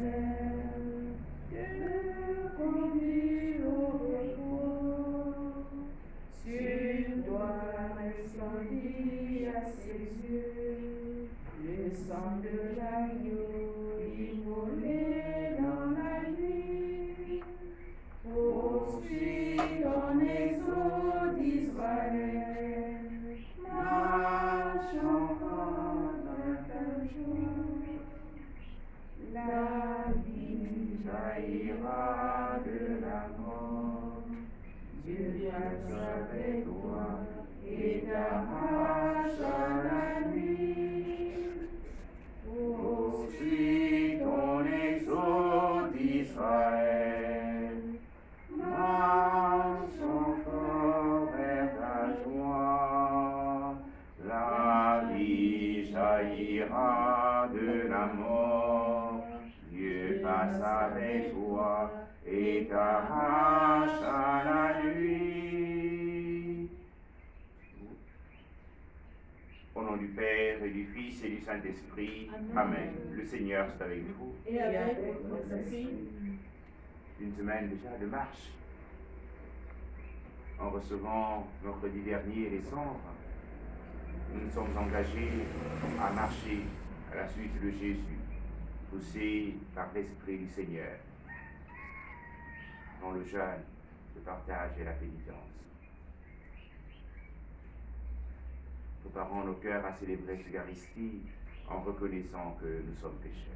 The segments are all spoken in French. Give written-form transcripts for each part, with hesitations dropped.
ailes, te conduis au repos. Sur toi resplendit à ses yeux le sang de l'agneau immolé dans la nuit. Poursuis ton exode d'Israël, marche encore dans ta joie. La vie jaillira de la mort, Dieu passe avec toi et t'arrache à la nuit. Poursuis ton exode d'Israël, marche encore vers ta joie. La vie jaillira de la mort, Dieu passe avec toi et t'arrache à la nuit. Au nom du Père et du Fils et du Saint-Esprit, Amen. Le Seigneur est avec vous. Et avec votre esprit. Une semaine déjà de marche. En recevant mercredi dernier les cendres, nous nous sommes engagés à marcher à la suite de Jésus, poussés par l'Esprit du Seigneur, dans le jeûne, le partage et la pénitence. Préparons nos cœurs à célébrer l'Eucharistie en reconnaissant que nous sommes pécheurs.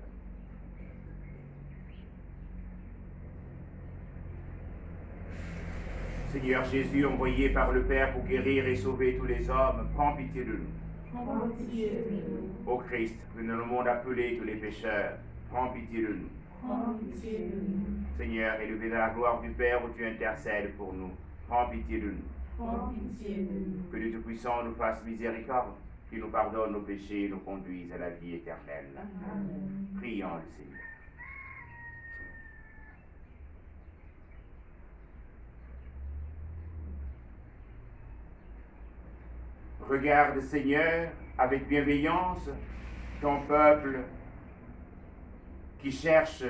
Seigneur Jésus, envoyé par le Père pour guérir et sauver tous les hommes, prends pitié de nous. Prends pitié de nous. Ô Christ, venu dans le monde appeler tous les pécheurs, prends pitié de nous. Prends pitié de nous. Seigneur, élevé dans la gloire du Père où tu intercèdes pour nous, prends pitié de nous. Prends pitié de nous. Que Dieu Tout-Puissant nous fasse miséricorde, qu'il nous pardonne nos péchés et nous conduise à la vie éternelle. Amen. Prions le Seigneur. Regarde, Seigneur, avec bienveillance, ton peuple qui cherche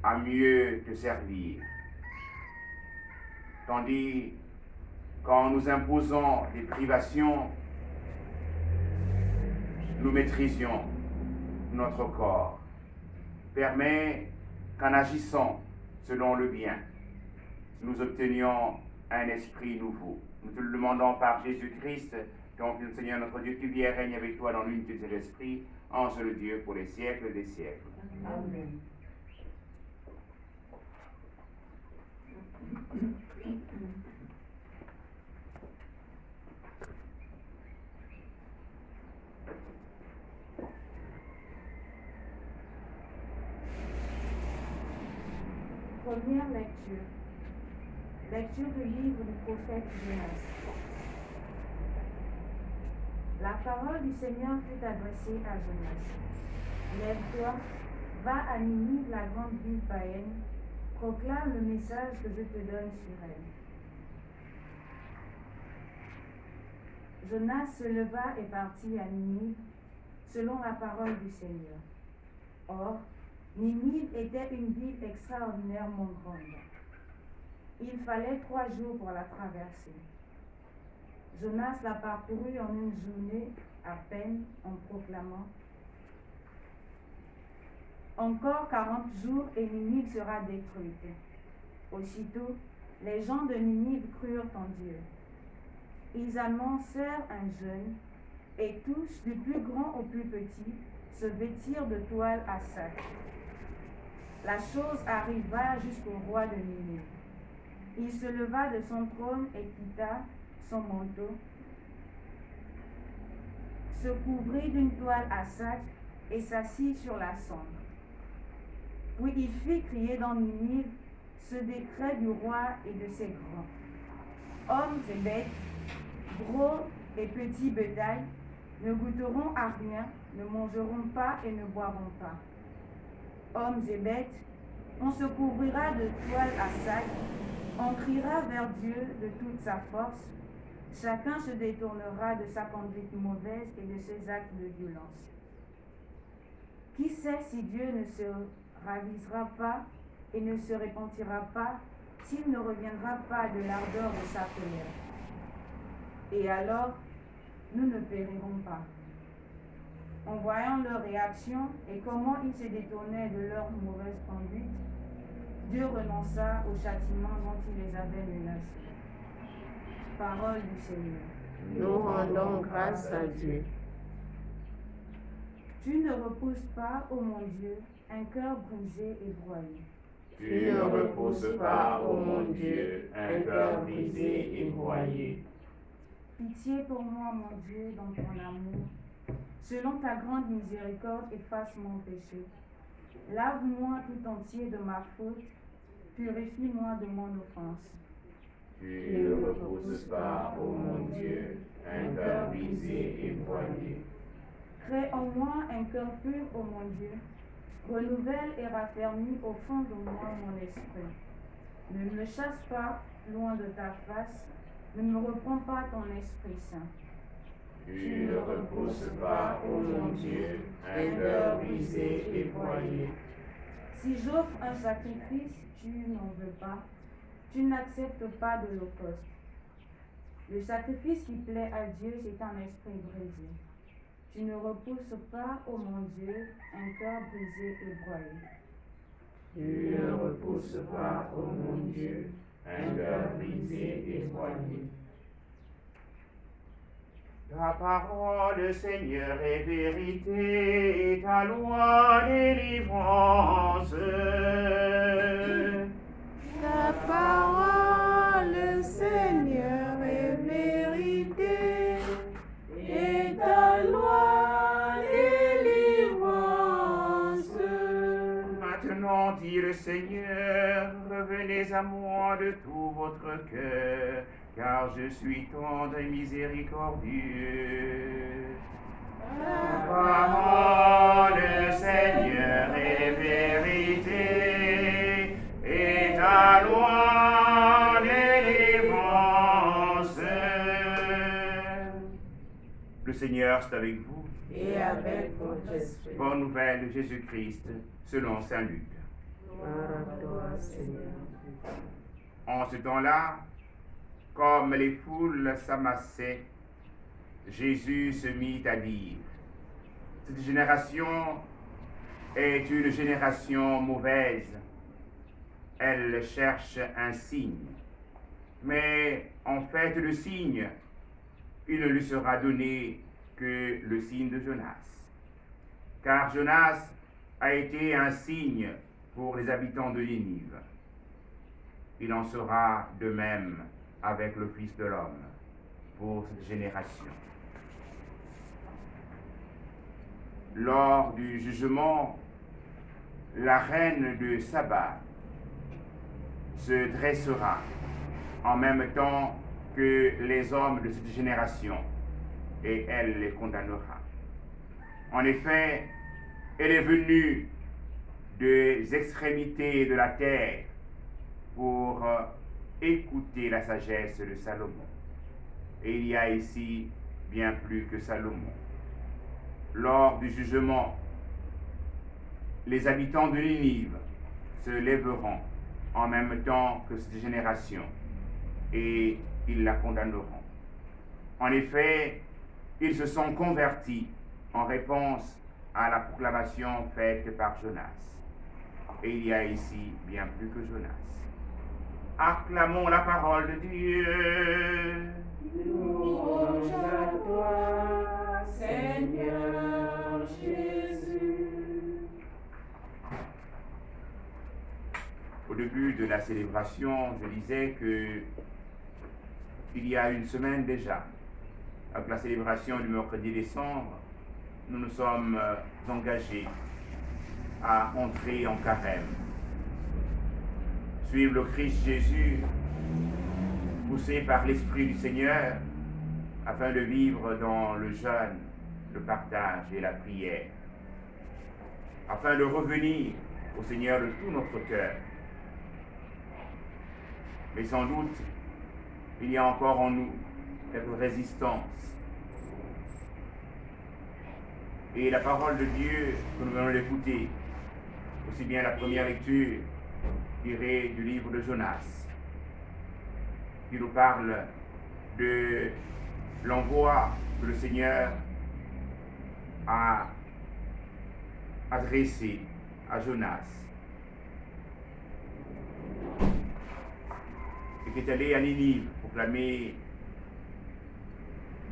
à mieux te servir. Tandis qu'en nous imposant des privations, nous maîtrisions notre corps. Permets qu'en agissant selon le bien, nous obtenions un esprit nouveau. Nous te le demandons par Jésus-Christ, ton Fils, Seigneur notre Dieu, qui vient et règne avec toi dans l'unité de l'Esprit, en seul Dieu pour les siècles des siècles. Amen. Première lecture. Lecture du livre du prophète Jonas. La parole du Seigneur fut adressée à Jonas. Lève-toi, va à Ninive, la grande ville païenne, proclame le message que je te donne sur elle. Jonas se leva et partit à Ninive, selon la parole du Seigneur. Or, Ninive était une ville extraordinairement grande. Il fallait 3 jours pour la traverser. Jonas la parcourut en une journée à peine en proclamant « Encore 40 jours et Ninive sera détruite. » Aussitôt, les gens de Ninive crurent en Dieu. Ils annoncèrent un jeûne, et tous, du plus grand au plus petit, se vêtirent de toile à sac. La chose arriva jusqu'au roi de Ninive. Il se leva de son trône et quitta son manteau, se couvrit d'une toile à sac et s'assit sur la cendre. Puis il fit crier dans Ninive ce décret du roi et de ses grands. Hommes et bêtes, gros et petits bétail, ne goûteront à rien, ne mangeront pas et ne boiront pas. Hommes et bêtes, on se couvrira de toile à sac, on criera vers Dieu de toute sa force, chacun se détournera de sa conduite mauvaise et de ses actes de violence. Qui sait si Dieu ne se ravisera pas et ne se repentira pas s'il ne reviendra pas de l'ardeur de sa colère. Et alors, nous ne périrons pas. En voyant leur réaction et comment ils se détournaient de leur mauvaise conduite, Dieu renonça au châtiment dont il les avait menacés. Parole du Seigneur. Nous rendons grâce à Dieu. Tu ne repousses pas, ô mon Dieu, un cœur brisé et broyé. Tu ne repousses pas, ô mon Dieu, un cœur brisé et broyé. Pitié pour moi, mon Dieu, dans ton amour. Selon ta grande miséricorde, efface mon péché. Lave-moi tout entier de ma faute. Purifie-moi de mon offense. Tu ne repousses pas, ô mon Dieu, un cœur brisé et broyé. Crée en moi un cœur pur, ô mon Dieu. Renouvelle et raffermis au fond de moi mon esprit. Ne me chasse pas loin de ta face. Ne me reprends pas ton Esprit Saint. Tu ne repousses pas, ô mon Dieu, un cœur brisé et broyé. Si j'offre un sacrifice, tu n'en veux pas. Tu n'acceptes pas de l'holocauste. Le sacrifice qui plaît à Dieu, c'est un esprit brisé. Tu ne repousses pas, ô mon Dieu, un cœur brisé et broyé. Tu ne repousses pas, ô mon Dieu, un cœur brisé et broyé. Ta parole, Seigneur, est vérité, et ta loi, délivrance. Ta parole, Seigneur, est vérité, et ta loi, délivrance. Maintenant, dit le Seigneur, revenez à moi de tout votre cœur, car je suis tendre et miséricordieux. Ta parole, Seigneur, est vérité, et ta loi, délivrance. Le Seigneur est avec vous. Et avec votre esprit. Bonne nouvelle de Jésus-Christ, selon saint Luc. Gloire à toi, Seigneur. En ce temps-là, comme les foules s'amassaient, Jésus se mit à dire, « Cette génération est une génération mauvaise. Elle cherche un signe. Mais en fait, le signe, il ne lui sera donné que le signe de Jonas. Car Jonas a été un signe pour les habitants de Ninive. Il en sera de même avec le Fils de l'homme pour cette génération. Lors du jugement, la reine de Saba se dressera en même temps que les hommes de cette génération et elle les condamnera. En effet, elle est venue des extrémités de la terre pour écouter la sagesse de Salomon. Et il y a ici bien plus que Salomon. Lors du jugement, les habitants de Ninive se lèveront en même temps que cette génération et ils la condamneront. En effet, ils se sont convertis en réponse à la proclamation faite par Jonas. Et il y a ici bien plus que Jonas. Acclamons la parole de Dieu. Louange à toi, Seigneur Jésus. Au début de la célébration, je disais que il y a une semaine déjà, avec la célébration du mercredi décembre, nous nous sommes engagés à entrer en carême. Suivre le Christ Jésus, poussé par l'Esprit du Seigneur, afin de vivre dans le jeûne, le partage et la prière, afin de revenir au Seigneur de tout notre cœur. Mais sans doute, il y a encore en nous quelques résistances. Et la parole de Dieu que nous venons d'écouter, aussi bien la première lecture tirée du livre de Jonas, qui nous parle de l'envoi que le Seigneur a adressé à Jonas, et qui est allé à Ninive proclamer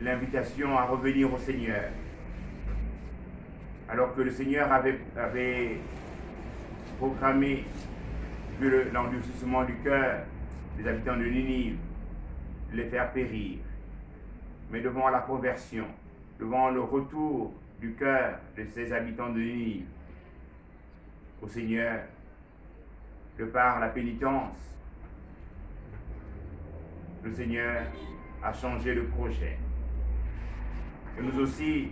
l'invitation à revenir au Seigneur, alors que le Seigneur avait programmé que l'endurcissement du cœur des habitants de Ninive les faire périr. Mais devant la conversion, devant le retour du cœur de ces habitants de Ninive au Seigneur, de par la pénitence, le Seigneur a changé le projet. Et nous aussi,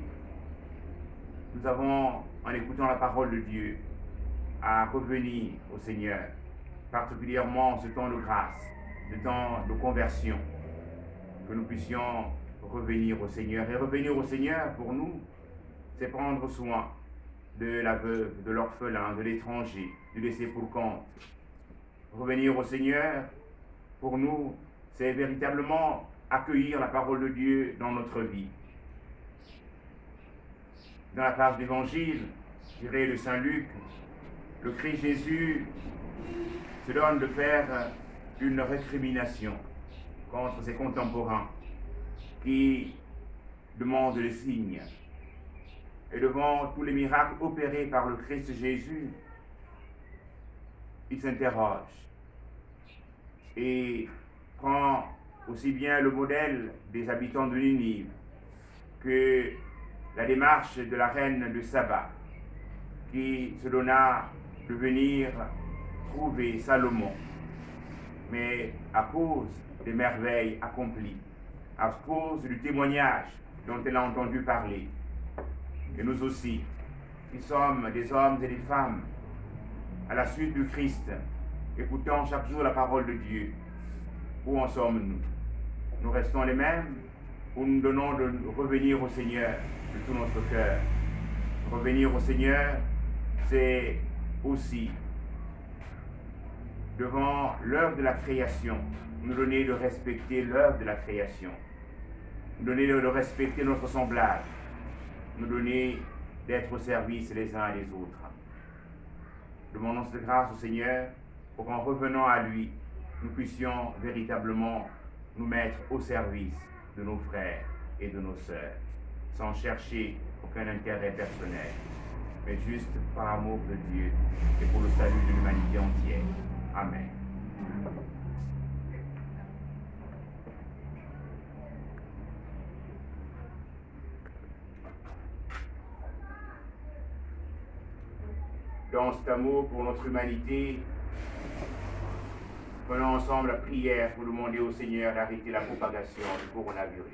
nous avons, en écoutant la parole de Dieu, à revenir au Seigneur, particulièrement en ce temps de grâce, ce temps de conversion, que nous puissions revenir au Seigneur. Et revenir au Seigneur, pour nous, c'est prendre soin de la veuve, de l'orphelin, de l'étranger, du laissé pour compte. Revenir au Seigneur, pour nous, c'est véritablement accueillir la parole de Dieu dans notre vie. Dans la page d'évangile, tirée de Saint Luc, le Christ Jésus se donne de faire une récrimination contre ses contemporains qui demandent des signes. Et devant tous les miracles opérés par le Christ Jésus, il s'interroge et prend aussi bien le modèle des habitants de Ninive que la démarche de la reine de Saba, qui se donna de venir trouver Salomon. Mais à cause des merveilles accomplies, à cause du témoignage dont elle a entendu parler, et nous aussi, qui sommes des hommes et des femmes, à la suite du Christ, écoutant chaque jour la parole de Dieu, où en sommes-nous? Nous restons les mêmes ou nous donnons de revenir au Seigneur de tout notre cœur? Revenir au Seigneur, c'est aussi, devant l'œuvre de la création, nous donner de respecter l'œuvre de la création, nous donner de respecter notre semblable, nous donner d'être au service les uns et les autres. Demandons cette grâce au Seigneur pour qu'en revenant à lui, nous puissions véritablement nous mettre au service de nos frères et de nos sœurs, sans chercher aucun intérêt personnel, mais juste par amour de Dieu et pour le salut de l'humanité entière. Amen. Dans cet amour pour notre humanité, prenons ensemble la prière pour demander au Seigneur d'arrêter la propagation du coronavirus.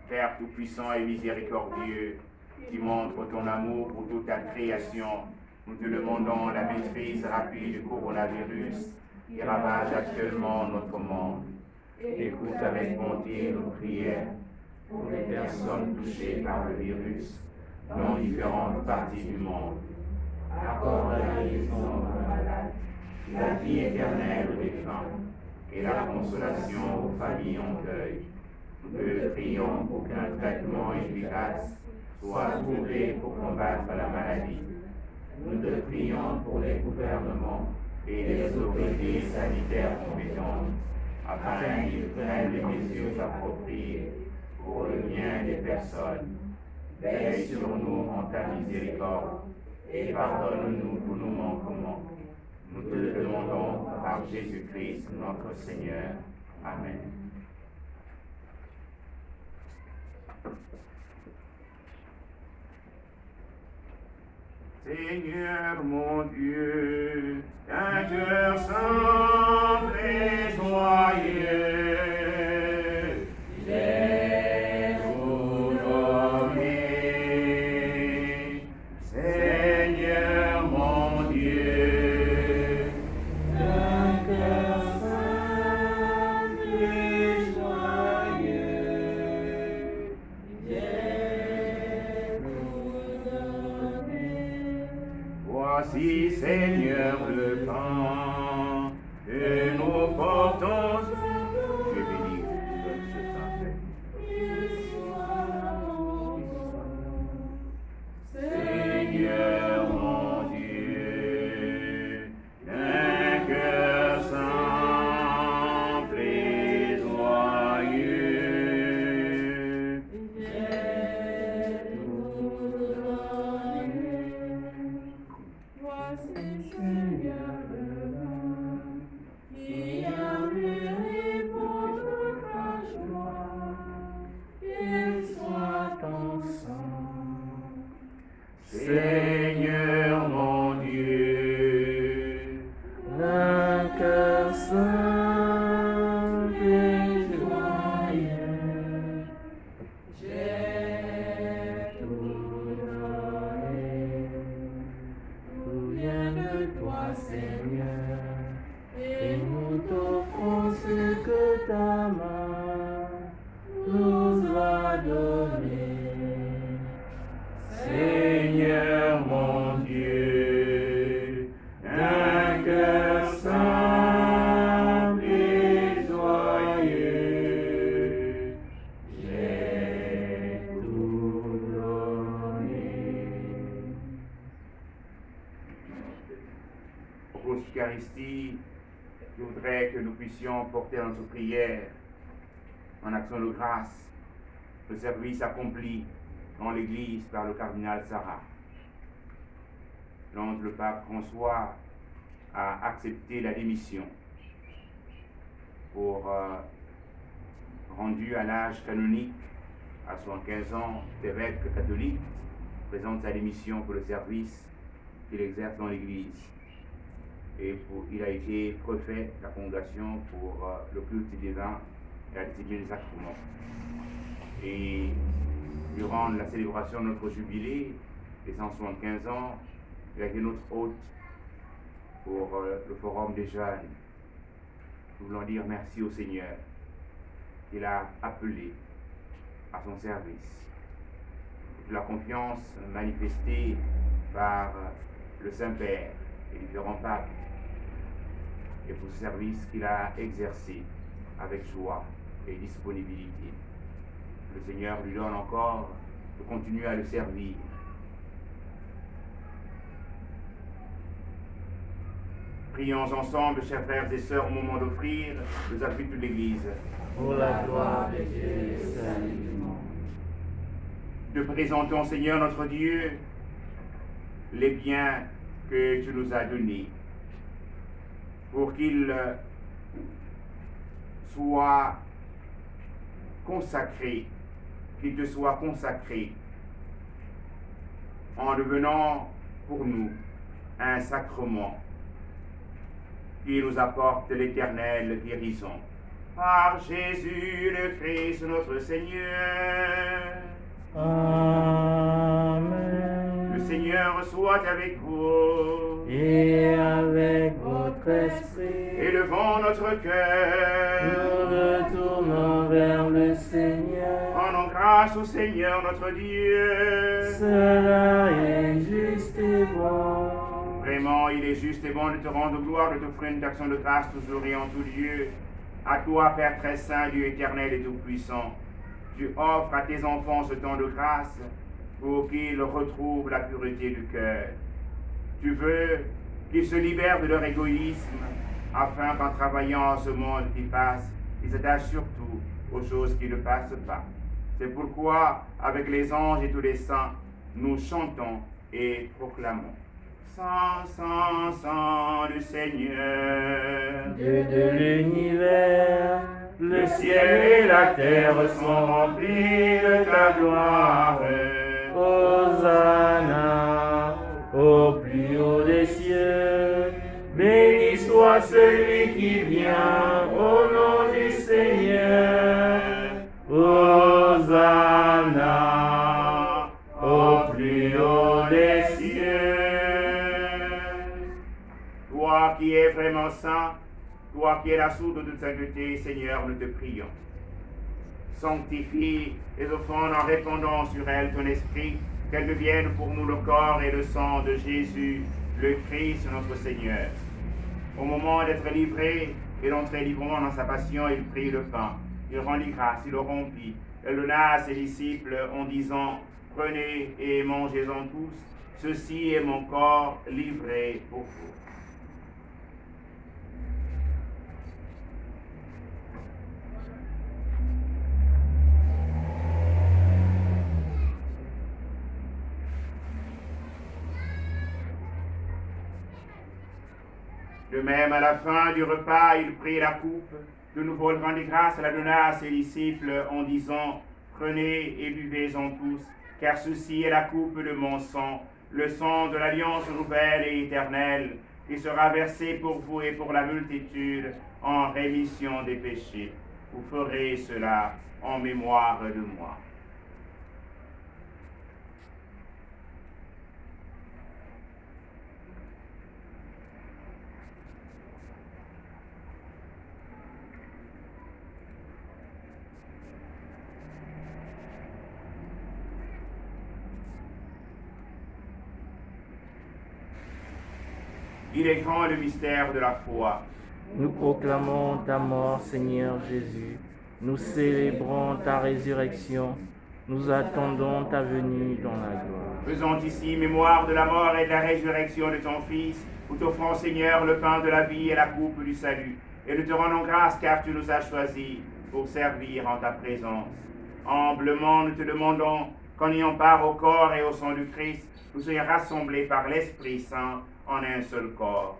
Père tout-puissant et miséricordieux, qui montre ton amour pour toute ta création, nous te demandons la maîtrise rapide du coronavirus qui ravage actuellement notre monde. Écoute avec bonté nos prières pour les personnes touchées par le virus dans différentes parties du monde. Accorde la guérison aux malades, la vie éternelle aux défunts et la consolation aux familles en deuil. Nous te prions pour qu'un traitement efficace soit trouvé pour combattre la maladie. Nous te prions pour les gouvernements et les autorités sanitaires compétentes, afin qu'ils prennent les mesures appropriées pour le bien des personnes. Veille sur nous en ta miséricorde et pardonne-nous tous nos manquements. Nous te le demandons par Jésus-Christ notre Seigneur. Amen. Seigneur mon Dieu, un cœur simple et joyeux, j'ai tout donné. Seigneur mon Dieu, un cœur simple et joyeux, j'ai tout donné. Voici, Seigneur, le temps que nous portons. Je bénis, je donne ce temps. Seigneur mon Dieu, d'un cœur simple et joyeux, voici Seigneur le vin, qui a mûri pour ta joie, qu'il soit ton sang. Seigneur mon Dieu, d'un cœur simple et joyeux, J'ai tout donné, tout vient de toi, Seigneur, et nous t'offrons ce que ta main nous a donné. Seigneur mon Dieu, d'un cœur simple et joyeux, j'ai tout donné. Pour l'Eucharistie, je voudrais que nous puissions porter notre prière en action de grâce, le service accompli dans l'Église par le cardinal Sarah. Donc le pape François a accepté la démission pour rendu à l'âge canonique, à 75 ans, d'évêque catholique, présente sa démission pour le service qu'il exerce dans l'Église. Et il a été préfet de la congrégation pour le culte divin et la discipline des sacrements. Et durant la célébration de notre jubilé, des 175 ans, il a été notre hôte pour le Forum des jeunes. Nous voulons dire merci au Seigneur qu'il a appelé à son service. De la confiance manifestée par le Saint-Père et différents papes, et pour ce service qu'il a exercé avec joie et disponibilité. Le Seigneur lui donne encore de continuer à le servir. Prions ensemble, chers frères et sœurs, au moment d'offrir les appuis de l'Église. Pour la gloire de Dieu et le salut du monde. Te présentons, Seigneur notre Dieu, les biens que tu nous as donnés, pour qu'ils soient consacrés, qu'ils te soient consacrés, en devenant pour nous un sacrement qui nous apporte l'éternelle guérison. Par Jésus le Christ notre Seigneur. Amen. Le Seigneur soit avec vous. Et avec votre esprit, Élevons notre cœur. nous retournons vers le Seigneur. Rendons grâce au Seigneur notre Dieu. Cela est juste et bon. Vraiment, il est juste et bon de te rendre gloire, de t'offrir une action de grâce toujours et en tout lieu. À toi, Père très saint, Dieu éternel et tout-puissant, tu offres à tes enfants ce temps de grâce pour qu'ils retrouvent la pureté du cœur. Tu veux qu'ils se libèrent de leur égoïsme, afin qu'en travaillant en ce monde qui passe, ils s'attachent surtout aux choses qui ne passent pas. C'est pourquoi, avec les anges et tous les saints, nous chantons et proclamons. Saint, Saint, Saint, le Seigneur, Dieu de l'univers, le ciel et la terre sont remplis de ta gloire. Hosanna, au plus haut des cieux. Béni soit celui qui vient au nom du Seigneur. Hosanna, au plus haut des cieux. Toi qui es vraiment saint, toi qui es la source de toute sainteté, Seigneur, nous te prions. Sanctifie les offrandes en répandant sur elles ton esprit, qu'elle devienne pour nous le corps et le sang de Jésus, le Christ notre Seigneur. Au moment d'être livré et d'entrer librement dans sa passion, il prit le pain. Il rendit grâce, il le rompit, et le donna à ses disciples en disant, « Prenez et mangez-en tous, ceci est mon corps livré pour vous. » De même, à la fin du repas, il prit la coupe. De nouveau, il rendit grâce, la donna à ses disciples en disant, « Prenez et buvez-en tous, car ceci est la coupe de mon sang, le sang de l'alliance nouvelle et éternelle, qui sera versé pour vous et pour la multitude en rémission des péchés. Vous ferez cela en mémoire de moi. » Il est grand le mystère de la foi. Nous proclamons ta mort, Seigneur Jésus. Nous célébrons ta résurrection. Nous attendons ta venue dans la gloire. Faisons ici mémoire de la mort et de la résurrection de ton Fils. Nous t'offrons, Seigneur, le pain de la vie et la coupe du salut. Et nous te rendons grâce car tu nous as choisis pour servir en ta présence. Humblement, nous te demandons qu'en ayant part au corps et au sang du Christ, nous soyons rassemblés par l'Esprit Saint en un seul corps.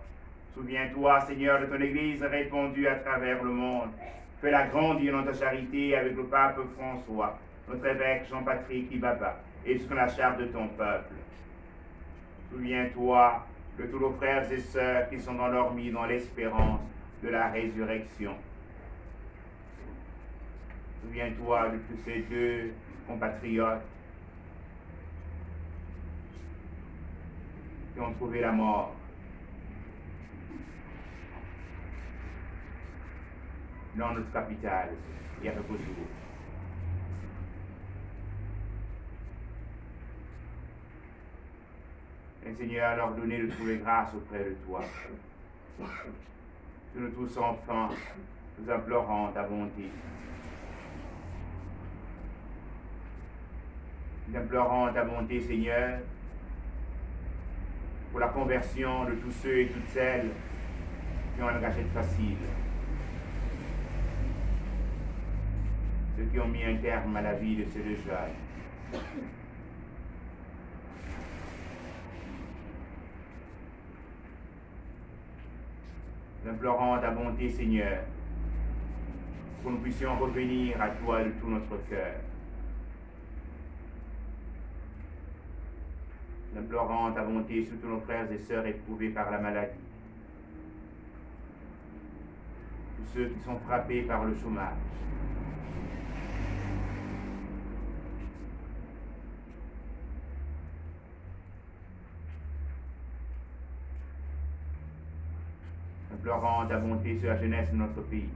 Souviens-toi, Seigneur, de ton Église répandue à travers le monde. Fais-la grandir dans ta charité avec le pape François, notre évêque Jean-Patrick Ibaba, et jusqu'à la charte de ton peuple. Souviens-toi de tous nos frères et sœurs qui sont endormis dans l'espérance de la résurrection. Souviens-toi de tous ces deux compatriotes qui ont trouvé la mort. Dans notre capitale, il y a peu de jours. Et Seigneur, leur donner de trouver grâce auprès de toi. Que nous tous enfants, nous implorons ta bonté. Nous implorons ta bonté, Seigneur, pour la conversion de tous ceux et toutes celles qui ont une gâchette facile. Ceux qui ont mis un terme à la vie de ces deux jeunes. Nous implorons ta bonté, Seigneur, pour que nous puissions revenir à toi de tout notre cœur. Nous implorons ta bonté sur tous nos frères et sœurs éprouvés par la maladie. Tous ceux qui sont frappés par le chômage. Implorons ta bonté sur la jeunesse de notre pays.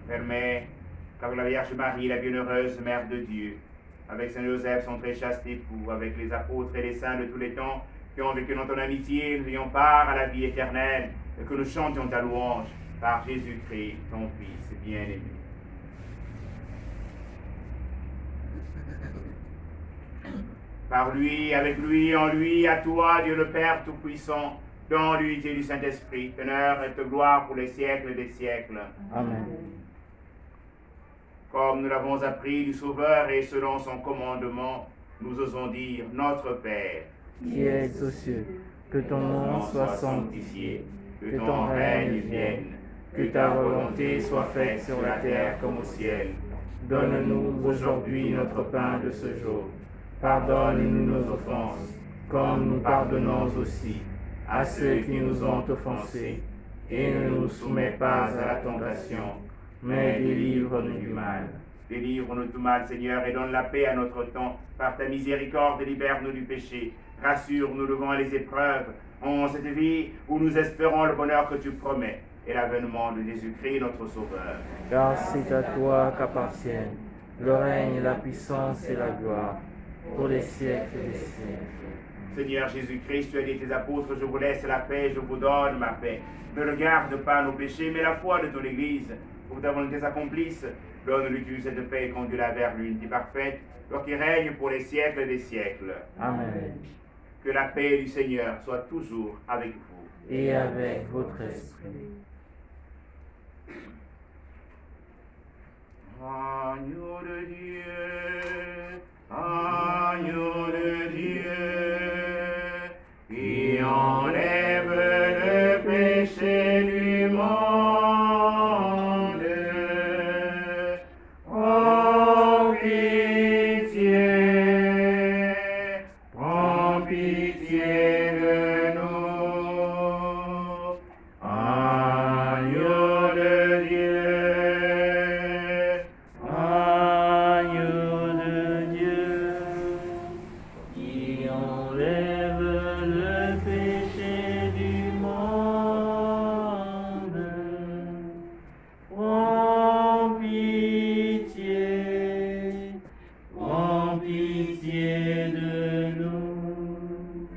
Permets qu'avec la Vierge Marie, la bienheureuse Mère de Dieu, avec Saint Joseph, son très chaste époux, avec les apôtres et les saints de tous les temps qui ont vécu dans ton amitié, nous ayons part à la vie éternelle et que nous chantions ta louange par Jésus-Christ, ton Fils bien-aimé. Par lui, avec lui, en lui, à toi, Dieu le Père Tout-Puissant, dans l'unité du Saint-Esprit, honneur et gloire pour les siècles des siècles. Amen. Comme nous l'avons appris du Sauveur et selon son commandement, nous osons dire, Notre Père, qui es aux cieux, que ton nom soit sanctifié, que ton règne vienne, que ta volonté soit faite sur la terre comme au ciel. Donne-nous aujourd'hui notre pain de ce jour. Pardonne-nous nos offenses, comme nous pardonnons aussi à ceux qui nous ont offensés, et ne nous soumets pas à la tentation, mais délivre-nous du mal. Délivre-nous du mal, Seigneur, et donne la paix à notre temps. Par ta miséricorde, libère-nous du péché. Rassure-nous devant les épreuves, en cette vie où nous espérons le bonheur que tu promets. et l'avènement de Jésus-Christ, notre Sauveur. Car c'est à toi qu'appartiennent le règne, la puissance et la gloire, pour les siècles des siècles. Seigneur Jésus-Christ, tu as dit à tes apôtres, je vous laisse la paix, je vous donne ma paix. Ne regarde pas nos péchés, mais la foi de ton Église, pour que ta volonté s'accomplisse. Donne-lui cette paix et conduis-la vers l'unité parfaite, toi qui règne pour les siècles des siècles. Amen. Que la paix du Seigneur soit toujours avec vous. Et avec votre esprit. Agneau de Dieu, agneau de Dieu, qui enlève le péché du monde. Oh, pitié, prends pitié de nous. Agneau de Dieu, Agneau de Dieu, qui enlève le péché du monde, prends pitié de nous.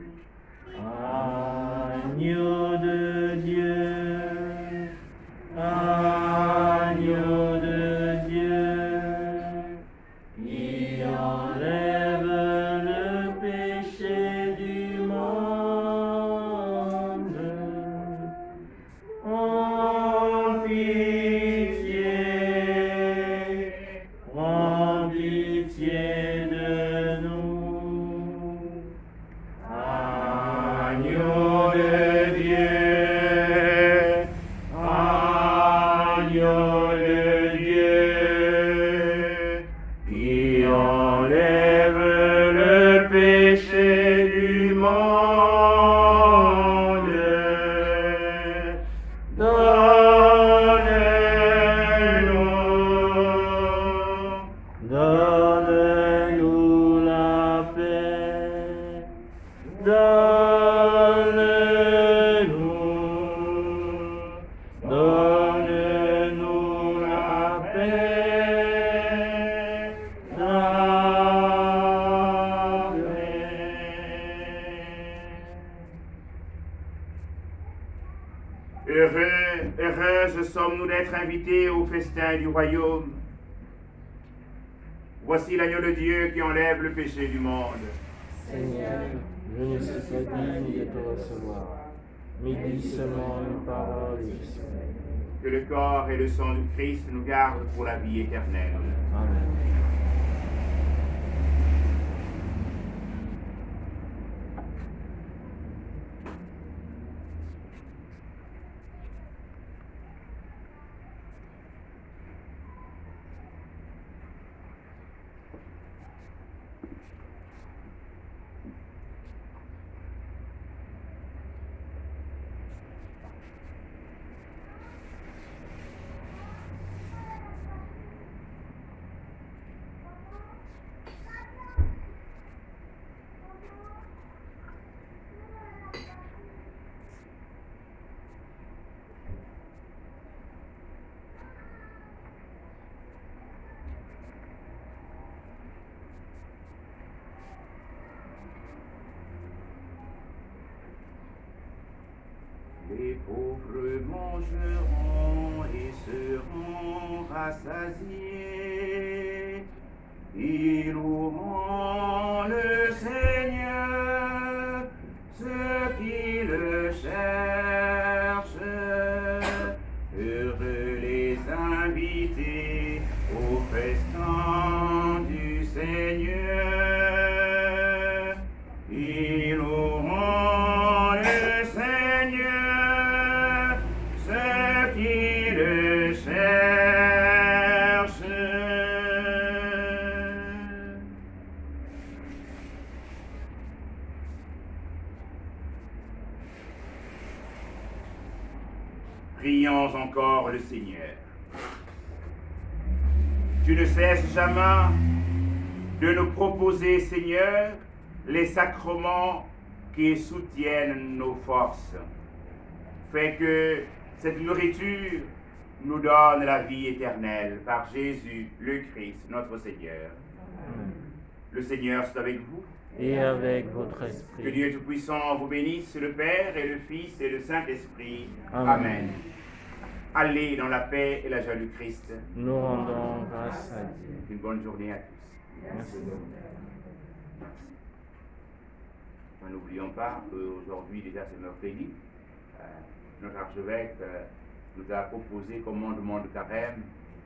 Agneau de Dieu, agneau de Dieu, qui enlève le péché du monde. Prends pitié de nous. agneau de Dieu, agneau de Dieu, qui enlève le péché du monde. Donne-nous la paix. Donne-nous la paix. La paix. Heureuses sommes-nous d'être invités au festin du royaume. Voici l'agneau de Dieu qui enlève le péché du monde. Seigneur, je ne suis pas digne de te recevoir, mais dis seulement une parole et je serai. Que le corps et le sang du Christ nous gardent pour la vie éternelle. Amen. Les pauvres mangeront et seront rassasiés. Ils loueront le Seigneur, ceux qui le cherchent. Heureux les invités au festin du Seigneur. Ils loueront le Seigneur, ceux qui le cherchent. Prions encore le Seigneur. Tu ne cesses jamais de nous proposer, Seigneur, les sacrements qui soutiennent nos forces. Fais que Cette nourriture nous donne la vie éternelle par Jésus, le Christ, notre Seigneur. Amen. Le Seigneur soit avec vous. Et avec votre Que esprit. Dieu Tout-Puissant vous bénisse, le Père et le Fils et le Saint-Esprit. Amen. Amen. Allez dans la paix et la joie du Christ. Nous rendons grâce à Dieu. Une bonne journée à tous. Merci. N'oublions pas qu'aujourd'hui, déjà, c'est mercredi. Notre archevêque nous a proposé, comme mandement de carême,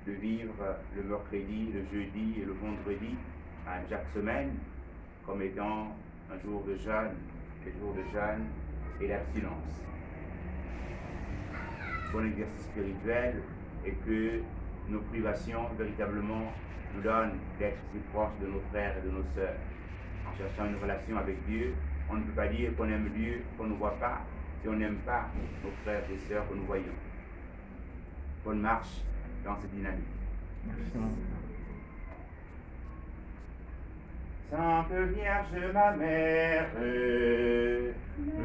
de vivre le mercredi, le jeudi et le vendredi, chaque semaine, comme étant un jour de jeûne, les jours de jeûne et d'abstinence. Bon exercice spirituel et que nos privations véritablement nous donnent d'être si proches de nos frères et de nos sœurs. En cherchant une relation avec Dieu, on ne peut pas dire qu'on aime Dieu qu'on ne voit pas si on n'aime pas nos frères et sœurs que nous voyons. Bonne marche dans cette dynamique. Merci, mon Père. Sainte Vierge, ma mère,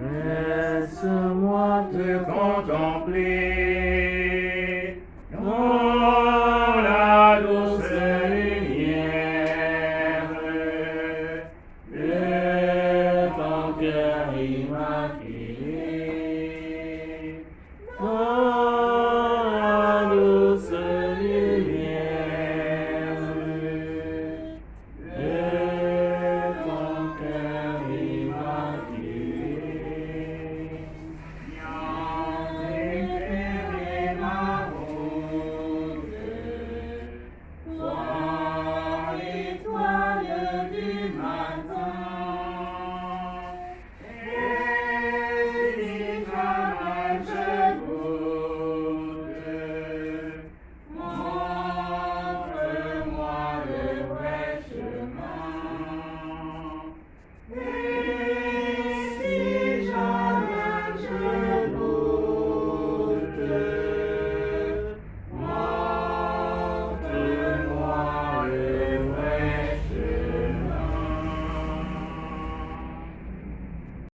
Laisse-moi te contempler